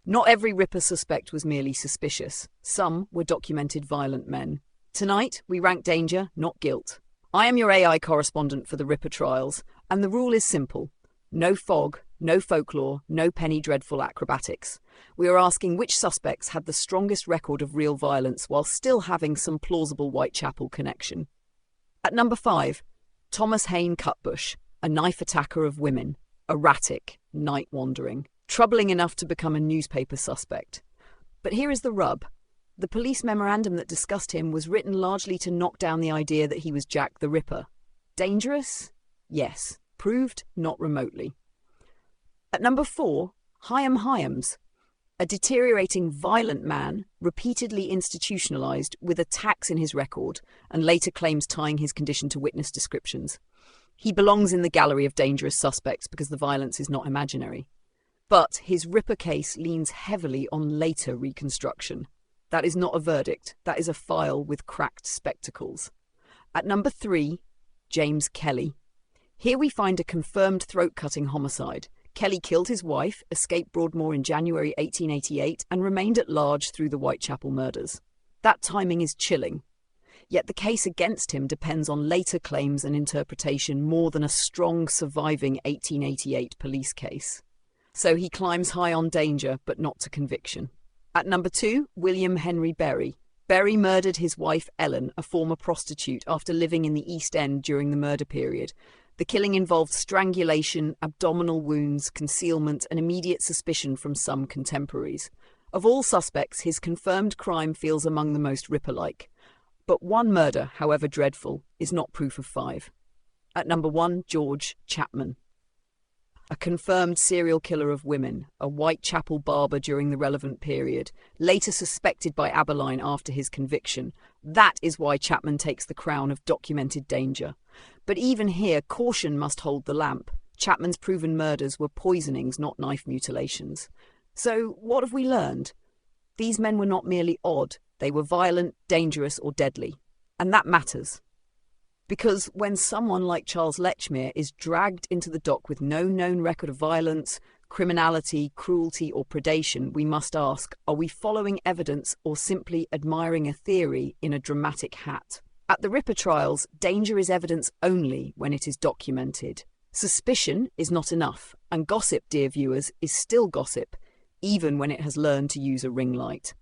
Not every Ripper suspect was merely suspicious. Some were documented violent men. Tonight, we rank danger, not guilt. I am your AI correspondent for the Ripper trials, and the rule is simple. No fog, no folklore, no penny dreadful acrobatics. We are asking which suspects had the strongest record of real violence while still having some plausible Whitechapel connection. At number 5, Thomas Hayne Cutbush, a knife attacker of women, erratic, night-wandering, troubling enough to become a newspaper suspect. But here is the rub. The police memorandum that discussed him was written largely to knock down the idea that he was Jack the Ripper. Dangerous? Yes. Proved? Not remotely. At number 4, Hyam Hyams, a deteriorating violent man, repeatedly institutionalized with attacks in his record and later claims tying his condition to witness descriptions. He belongs in the gallery of dangerous suspects because the violence is not imaginary. But his Ripper case leans heavily on later reconstruction. That is not a verdict, that is a file with cracked spectacles. At number 3, James Kelly. Here we find a confirmed throat-cutting homicide. Kelly killed his wife, escaped Broadmoor in January 1888, and remained at large through the Whitechapel murders. That timing is chilling. Yet the case against him depends on later claims and interpretation more than a strong surviving 1888 police case. So he climbs high on danger, but not to conviction. At number 2, William Henry Berry. Berry murdered his wife Ellen, a former prostitute, after living in the East End during the murder period. The killing involved strangulation, abdominal wounds, concealment, and immediate suspicion from some contemporaries. Of all suspects, his confirmed crime feels among the most Ripper-like. But one murder, however dreadful, is not proof of 5. At number 1, George Chapman. A confirmed serial killer of women, a Whitechapel barber during the relevant period, later suspected by Aberline after his conviction. That is why Chapman takes the crown of documented danger. But even here, caution must hold the lamp. Chapman's proven murders were poisonings, not knife mutilations. So what have we learned? These men were not merely odd, they were violent, dangerous, or deadly. And that matters. Because when someone like Charles Lechmere is dragged into the dock with no known record of violence, criminality, cruelty, or predation, we must ask, are we following evidence or simply admiring a theory in a dramatic hat? At the Ripper trials, danger is evidence only when it is documented. Suspicion is not enough, and gossip, dear viewers, is still gossip, even when it has learned to use a ring light.